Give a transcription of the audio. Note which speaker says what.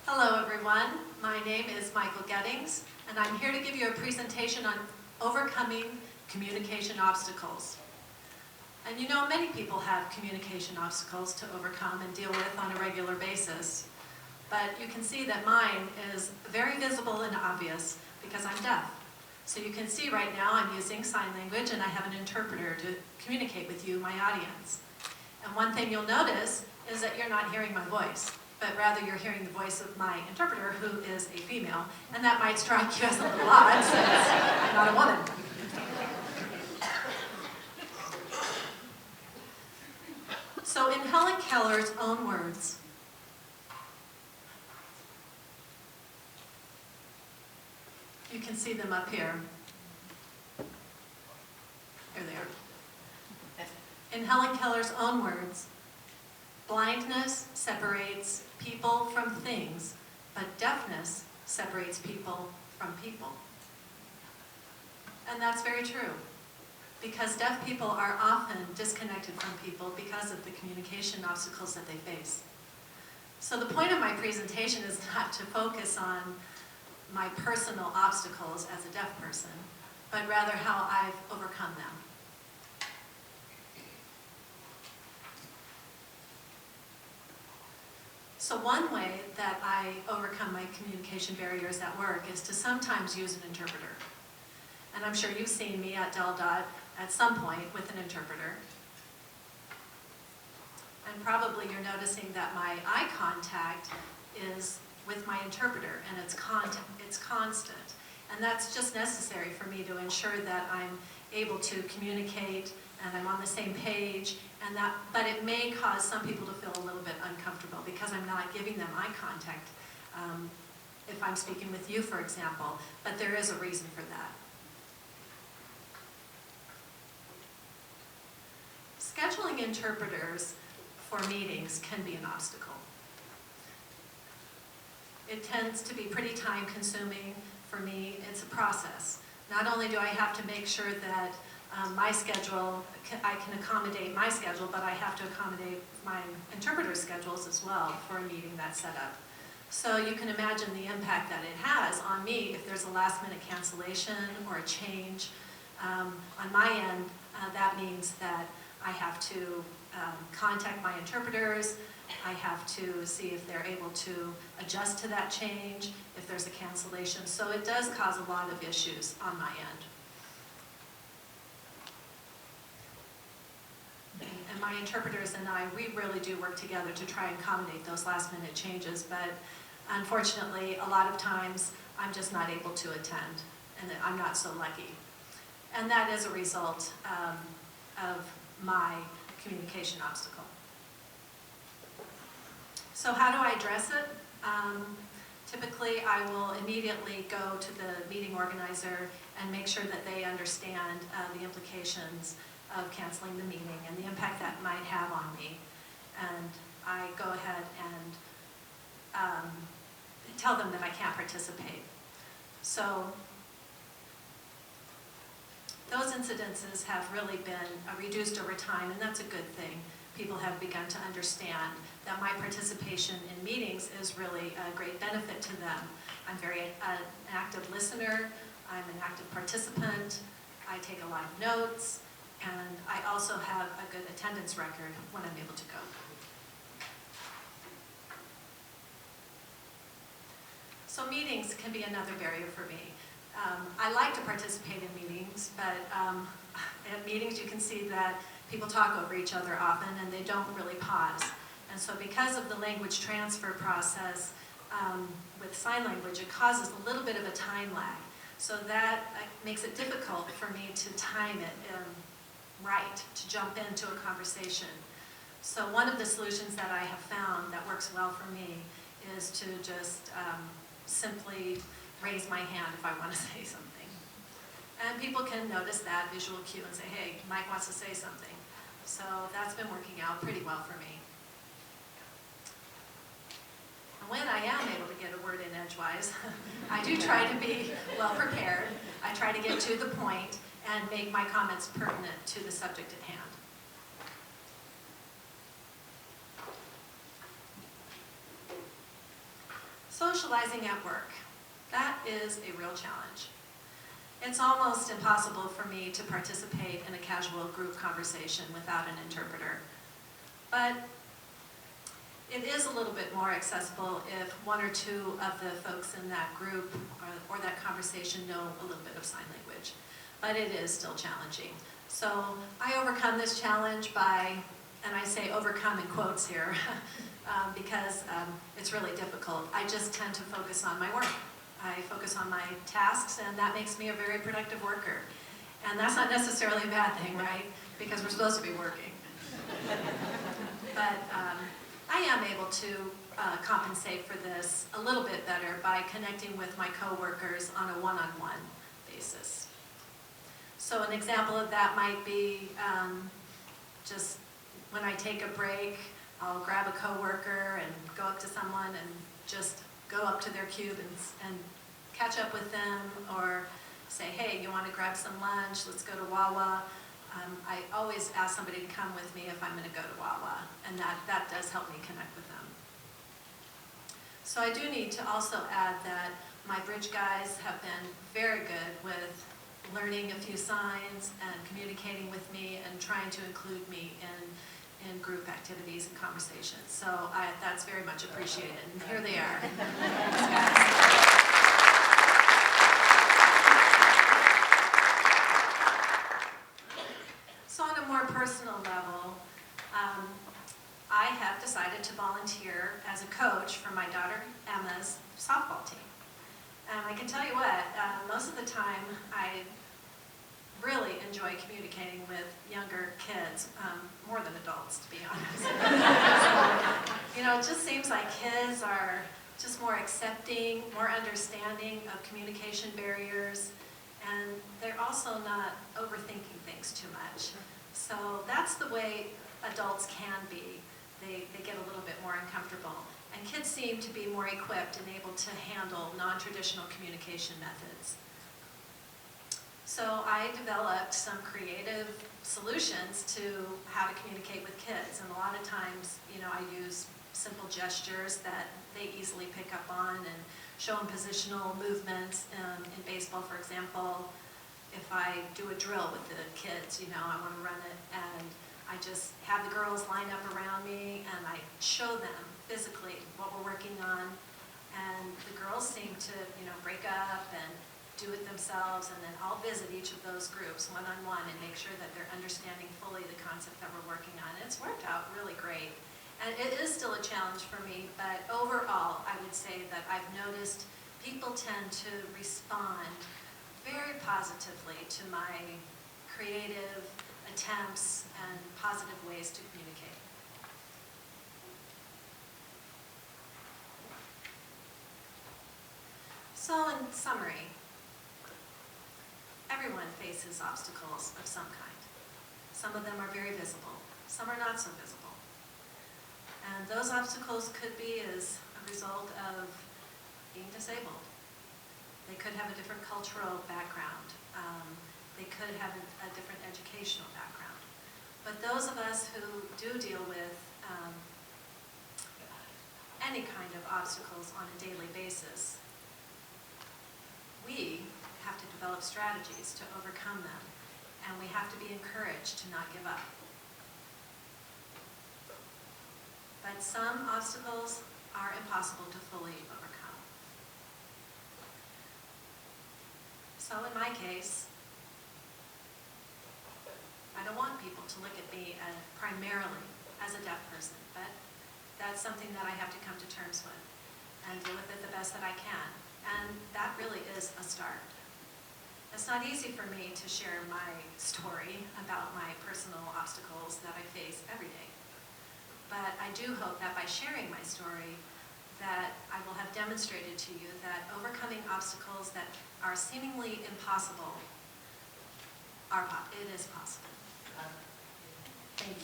Speaker 1: Hello everyone, my name is Michael Gettings, and I'm here to give you a presentation on overcoming communication obstacles. And you know, many people have communication obstacles to overcome and deal with on a regular basis. But you can see that mine is very visible and obvious because I'm deaf. So you can see right now I'm using sign language and I have an interpreter to communicate with you, my audience. And one thing you'll notice is that you're not hearing my voice, but rather you're hearing the voice of my interpreter, who is a female, and that might strike you as a little odd since I'm not a woman. So in Helen Keller's own words, you can see them up here. Here they are. In Helen Keller's own words, blindness separates people from things, but deafness separates people from people. And that's very true, because deaf people are often disconnected from people because of the communication obstacles that they face. So the point of my presentation is not to focus on my personal obstacles as a deaf person, but rather how I've overcome them. So one way that I overcome my communication barriers at work is to sometimes use an interpreter. And I'm sure you've seen me at Del Dot at some point with an interpreter. And probably you're noticing that my eye contact is with my interpreter, and it's constant. And that's just necessary for me to ensure that I'm able to communicate and I'm on the same page, but it may cause some people to feel a little bit uncomfortable because I'm not giving them eye contact if I'm speaking with you, for example, but there is a reason for that. Scheduling interpreters for meetings can be an obstacle. It tends to be pretty time-consuming for me. It's a process. Not only do I have to make sure that my schedule, I can accommodate my schedule, but I have to accommodate my interpreter's schedules as well for a meeting that's set up. So you can imagine the impact that it has on me if there's a last-minute cancellation or a change. On my end, that means that I have to contact my interpreters. I have to see if they're able to adjust to that change, if there's a cancellation. So it does cause a lot of issues on my end. And my interpreters and I, we really do work together to try and accommodate those last-minute changes, but unfortunately, a lot of times, I'm just not able to attend, and I'm not so lucky. And that is a result of my communication obstacle. So how do I address it? Typically, I will immediately go to the meeting organizer and make sure that they understand the implications of canceling the meeting and the impact that might have on me. And I go ahead and tell them that I can't participate. So those incidences have really been reduced over time, and that's a good thing. People have begun to understand that my participation in meetings is really a great benefit to them. I'm an active listener, I'm an active participant, I take a lot of notes, and I also have a good attendance record when I'm able to go. So meetings can be another barrier for me. I like to participate in meetings, but at meetings you can see that people talk over each other often and they don't really pause. And so because of the language transfer process with sign language, it causes a little bit of a time lag. So that makes it difficult for me to time it right, to jump into a conversation. So one of the solutions that I have found that works well for me is to just simply raise my hand if I want to say something. And people can notice that visual cue and say, hey, Mike wants to say something. So that's been working out pretty well for me. And when I am able to get a word in edgewise, I do try to be well prepared. I try to get to the point and make my comments pertinent to the subject at hand. Socializing at work. That is a real challenge. It's almost impossible for me to participate in a casual group conversation without an interpreter. But it is a little bit more accessible if one or two of the folks in that group or that conversation know a little bit of sign language. But it is still challenging. So I overcome this challenge by, and I say overcome in quotes here, because it's really difficult. I just tend to focus on my work. I focus on my tasks, and that makes me a very productive worker. And that's not necessarily a bad thing, right? Because we're supposed to be working. But I am able to compensate for this a little bit better by connecting with my coworkers on a one-on-one basis. So an example of that might be just when I take a break, I'll grab a coworker and go up to someone and just go up to their cube and catch up with them, or say, hey, you want to grab some lunch? Let's go to Wawa. I always ask somebody to come with me if I'm going to go to Wawa, and that does help me connect with them. So I do need to also add that my bridge guys have been very good with learning a few signs and communicating with me and trying to include me in group activities and conversations. So that's very much appreciated. And here they are. Thanks, guys. So on a more personal level, I have decided to volunteer as a coach for my daughter Emma's softball team. And I can tell you what, most of the time I really enjoy communicating with younger kids, more than adults, to be honest. So, it just seems like kids are just more accepting, more understanding of communication barriers, and they're also not overthinking things too much. So that's the way adults can be. They get a little bit more uncomfortable. And kids seem to be more equipped and able to handle non-traditional communication methods. So I developed some creative solutions to how to communicate with kids. And a lot of times, I use simple gestures that they easily pick up on, and show them positional movements. In baseball, for example, if I do a drill with the kids, I want to run it, and I just have the girls line up around me, and I show them physically what we're working on. And the girls seem to, break up and do it themselves, and then I'll visit each of those groups one-on-one and make sure that they're understanding fully the concept that we're working on. It's worked out really great. And it is still a challenge for me, but overall, I would say that I've noticed people tend to respond very positively to my creative attempts and positive ways to communicate. So in summary, everyone faces obstacles of some kind. Some of them are very visible, some are not so visible. And those obstacles could be as a result of being disabled. They could have a different cultural background. They could have a different educational background. But those of us who do deal with any kind of obstacles on a daily basis, we have to develop strategies to overcome them, and we have to be encouraged to not give up. But some obstacles are impossible to fully overcome. So in my case, I don't want people to look at me primarily as a deaf person, but that's something that I have to come to terms with and deal with it the best that I can. And that really is a start. It's not easy for me to share my story about my personal obstacles that I face every day. But I do hope that by sharing my story, that I will have demonstrated to you that overcoming obstacles that are seemingly impossible, it is possible. Thank you.